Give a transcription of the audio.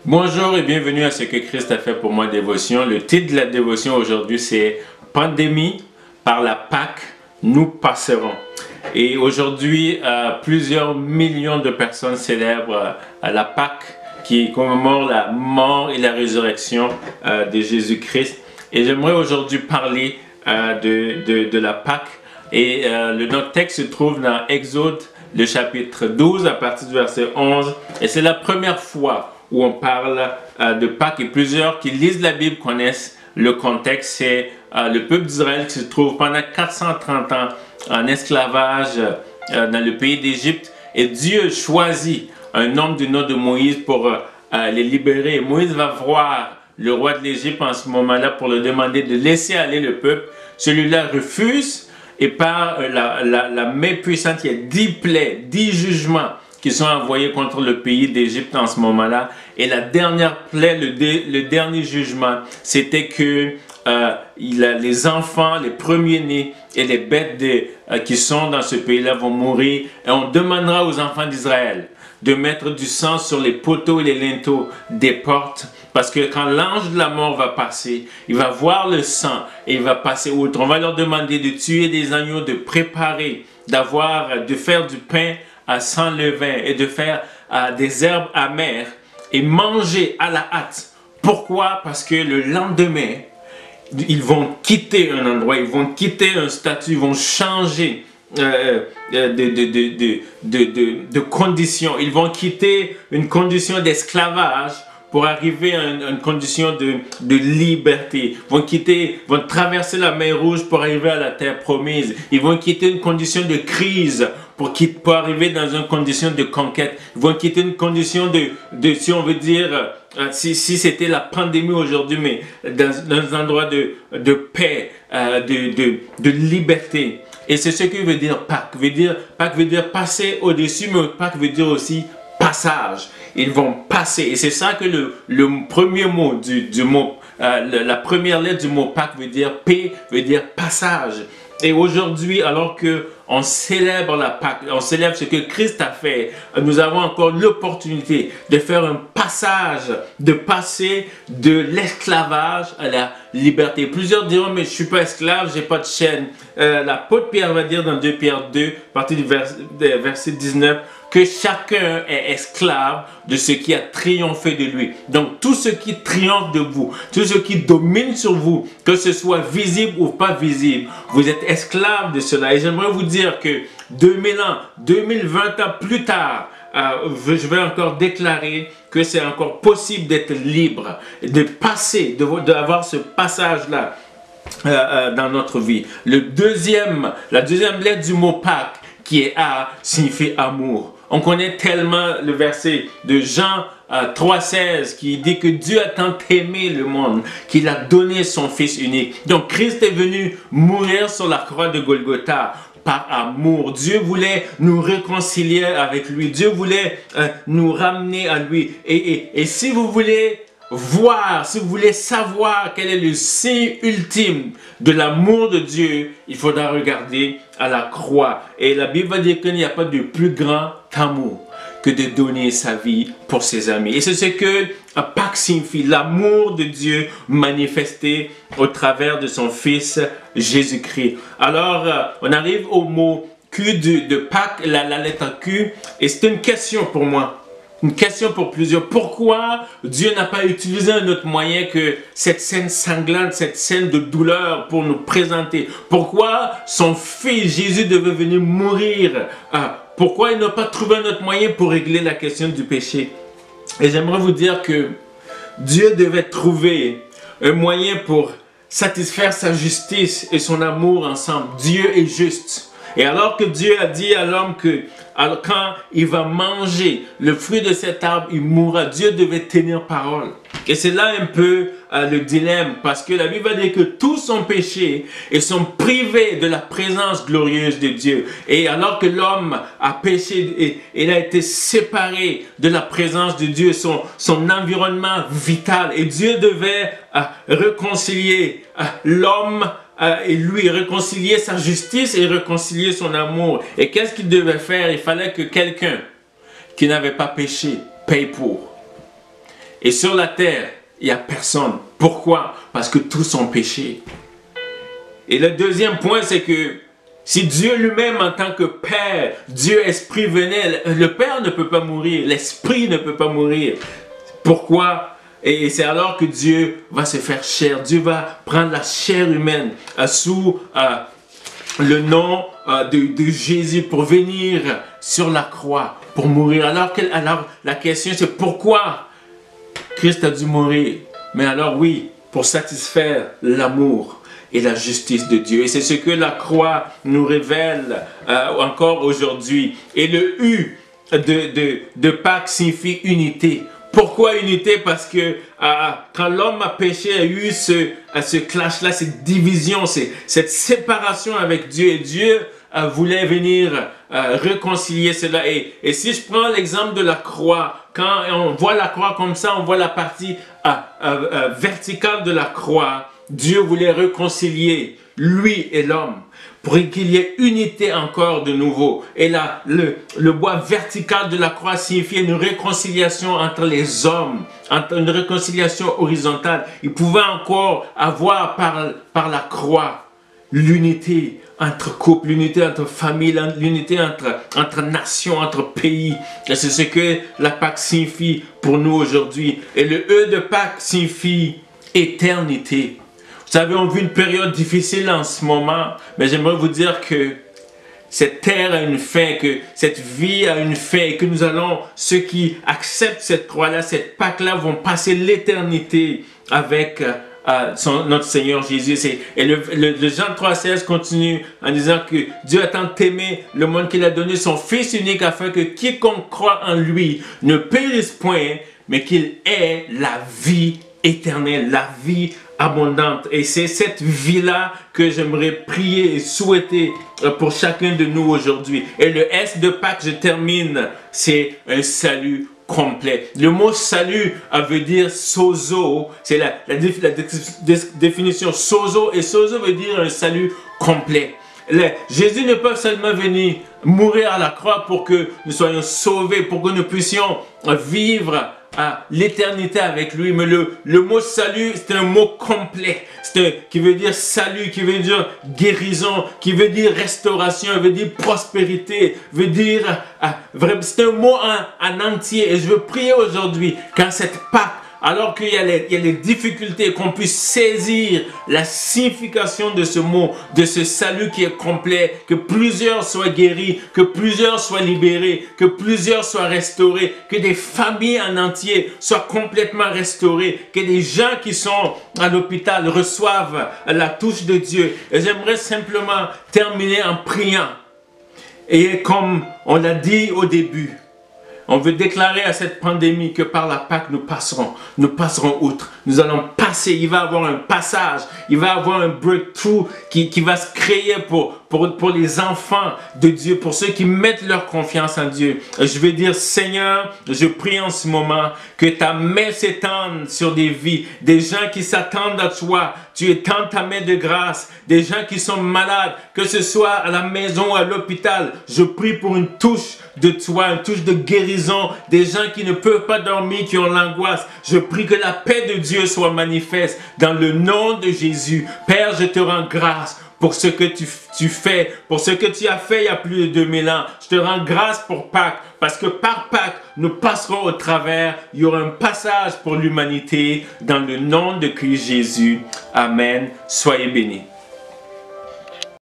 Bonjour et bienvenue à ce que Christ a fait pour moi dévotion. Le titre de la dévotion aujourd'hui c'est Pandémie, par la Pâque, nous passerons. Et aujourd'hui, plusieurs millions de personnes célèbrent la Pâque qui commémore la mort et la résurrection de Jésus-Christ. Et j'aimerais aujourd'hui parler de la Pâque. Et notre texte se trouve dans Exode, le chapitre 12 à partir du verset 11. Et c'est la première fois où on parle de Pâques, et plusieurs qui lisent la Bible connaissent le contexte. C'est le peuple d'Israël qui se trouve pendant 430 ans en esclavage dans le pays d'Égypte, et Dieu choisit un homme du nom de Moïse pour les libérer. Et Moïse va voir le roi de l'Égypte en ce moment-là pour le demander de laisser aller le peuple. Celui-là refuse, et par la main puissante, il y a 10 plaies, 10 jugements qui sont envoyés contre le pays d'Égypte en ce moment-là. Et la dernière plaie, le dernier jugement, c'était que les enfants, les premiers-nés et les bêtes qui sont dans ce pays-là vont mourir. Et on demandera aux enfants d'Israël de mettre du sang sur les poteaux et les linteaux des portes, parce que quand l'ange de la mort va passer, il va voir le sang et il va passer outre. On va leur demander de tuer des agneaux, de préparer, de faire du pain sans levain et de faire des herbes amères et manger à la hâte. Pourquoi? Parce que le lendemain, ils vont quitter un endroit, ils vont quitter un statut, ils vont changer de condition. Ils vont quitter une condition d'esclavage pour arriver à une condition de liberté. Ils vont traverser la mer Rouge pour arriver à la terre promise. Ils vont quitter une condition de crise pour arriver dans une condition de conquête. Ils vont quitter une condition si on veut dire, si c'était la pandémie aujourd'hui, mais dans un endroit de paix, de liberté. Et c'est ce que veut dire Pâques. Pâques veut dire passer au-dessus, mais Pâques veut dire aussi passage. Ils vont passer. Et c'est ça que le premier mot du mot, la première lettre du mot Pâques veut dire P, veut dire passage. Et aujourd'hui, alors que on célèbre la Pâque, on célèbre ce que Christ a fait, nous avons encore l'opportunité de faire un passage, de passer de l'esclavage à la liberté. Plusieurs diront, mais je ne suis pas esclave, je n'ai pas de chaîne. L'apôtre Pierre va dire dans 2 Pierre 2, à partir du verset 19, que chacun est esclave de ce qui a triomphé de lui. Donc tout ce qui triomphe de vous, tout ce qui domine sur vous, que ce soit visible ou pas visible, vous êtes esclave de cela. Et j'aimerais vous dire que 2000 ans, 2020 ans plus tard, je vais encore déclarer que c'est encore possible d'être libre, de passer, d'avoir ce passage-là dans notre vie. La deuxième lettre du mot Pâques, qui est A, signifie amour. On connaît tellement le verset de Jean 3,16 qui dit que Dieu a tant aimé le monde qu'il a donné son Fils unique. Donc Christ est venu mourir sur la croix de Golgotha par amour. Dieu voulait nous réconcilier avec lui. Dieu voulait nous ramener à lui. Et si vous voulez si vous voulez savoir quel est le signe ultime de l'amour de Dieu, il faudra regarder à la croix. Et la Bible va dire qu'il n'y a pas de plus grand amour que de donner sa vie pour ses amis. Et c'est ce que Pâques signifie, l'amour de Dieu manifesté au travers de son Fils Jésus-Christ. Alors, on arrive au mot Q de Pâques, la lettre Q, et c'est une question pour moi. Une question pour plusieurs. Pourquoi Dieu n'a pas utilisé un autre moyen que cette scène sanglante, cette scène de douleur pour nous présenter? Pourquoi son Fils Jésus devait venir mourir? Pourquoi il n'a pas trouvé un autre moyen pour régler la question du péché? Et j'aimerais vous dire que Dieu devait trouver un moyen pour satisfaire sa justice et son amour ensemble. Dieu est juste. Et alors que Dieu a dit à l'homme que quand il va manger le fruit de cet arbre, il mourra. Dieu devait tenir parole. Et c'est là un peu le dilemme, parce que la Bible va dire que tous ont péché et sont privés de la présence glorieuse de Dieu. Et alors que l'homme a péché, et il a été séparé de la présence de Dieu, son environnement vital. Et Dieu devait réconcilier l'homme et lui réconcilier sa justice et réconcilier son amour. Et qu'est-ce qu'il devait faire? Il fallait que quelqu'un qui n'avait pas péché paye pour. Et sur la terre, il n'y a personne. Pourquoi? Parce que tous ont péché. Et le deuxième point, c'est que si Dieu lui-même en tant que Père, Dieu Esprit venait, le Père ne peut pas mourir, l'Esprit ne peut pas mourir. Pourquoi? Et c'est alors que Dieu va se faire chair. Dieu va prendre la chair humaine sous le nom de Jésus pour venir sur la croix, pour mourir. Alors la question c'est pourquoi Christ a dû mourir? Mais alors oui, pour satisfaire l'amour et la justice de Dieu. Et c'est ce que la croix nous révèle encore aujourd'hui. Et le U de Pâques signifie unité. Pourquoi unité? Parce que quand l'homme a péché, il y a eu ce clash-là, cette division, cette séparation avec Dieu. Et Dieu voulait venir réconcilier cela. Et si je prends l'exemple de la croix, quand on voit la croix comme ça, on voit la partie verticale de la croix. Dieu voulait réconcilier lui et l'homme pour qu'il y ait unité encore de nouveau. Et là, le bois vertical de la croix signifie une réconciliation entre les hommes, une réconciliation horizontale. Il pouvait encore avoir par la croix l'unité entre couples, l'unité entre familles, l'unité entre nations, entre pays. Et c'est ce que la Pâque signifie pour nous aujourd'hui. Et le E de Pâque signifie éternité. Vous savez, on vit une période difficile en ce moment, mais j'aimerais vous dire que cette terre a une fin, que cette vie a une fin, et que nous allons, ceux qui acceptent cette croix-là, cette Pâque-là, vont passer l'éternité avec notre Seigneur Jésus. Et le Jean 3,16 continue en disant que Dieu a tant aimé le monde qu'il a donné son Fils unique afin que quiconque croit en lui ne périsse point, mais qu'il ait la vie éternelle, la vie abondante. Et c'est cette vie-là que j'aimerais prier et souhaiter pour chacun de nous aujourd'hui. Et le S de Pâques, je termine, c'est un salut complet. Le mot salut veut dire sozo, c'est la définition sozo, et sozo veut dire un salut complet. Jésus ne peut seulement venir mourir à la croix pour que nous soyons sauvés, pour que nous puissions vivre à l'éternité avec lui, mais le mot salut, c'est un mot complet, qui veut dire salut, qui veut dire guérison, qui veut dire restauration, veut dire prospérité, veut dire, c'est un mot en entier. Et je veux prier aujourd'hui, quand cette Pâque, alors qu'il y a les difficultés, qu'on puisse saisir la signification de ce mot, de ce salut qui est complet, que plusieurs soient guéris, que plusieurs soient libérés, que plusieurs soient restaurés, que des familles en entier soient complètement restaurées, que des gens qui sont à l'hôpital reçoivent la touche de Dieu. Et j'aimerais simplement terminer en priant. Et comme on l'a dit au début, on veut déclarer à cette pandémie que par la Pâque, nous passerons outre. Nous allons passer, il va y avoir un passage, il va y avoir un breakthrough qui va se créer pour les enfants de Dieu, pour ceux qui mettent leur confiance en Dieu. Je veux dire, Seigneur, je prie en ce moment que ta main s'étende sur des vies, des gens qui s'attendent à toi. Tu étends ta main de grâce, des gens qui sont malades, que ce soit à la maison ou à l'hôpital. Je prie pour une touche de toi, une touche de guérison, des gens qui ne peuvent pas dormir, qui ont l'angoisse. Je prie que la paix de Dieu soit manifeste dans le nom de Jésus. Père, je te rends grâce pour ce que tu fais, pour ce que tu as fait il y a plus de 2000 ans. Je te rends grâce pour Pâques, parce que par Pâques, nous passerons au travers. Il y aura un passage pour l'humanité dans le nom de Christ Jésus. Amen. Soyez bénis.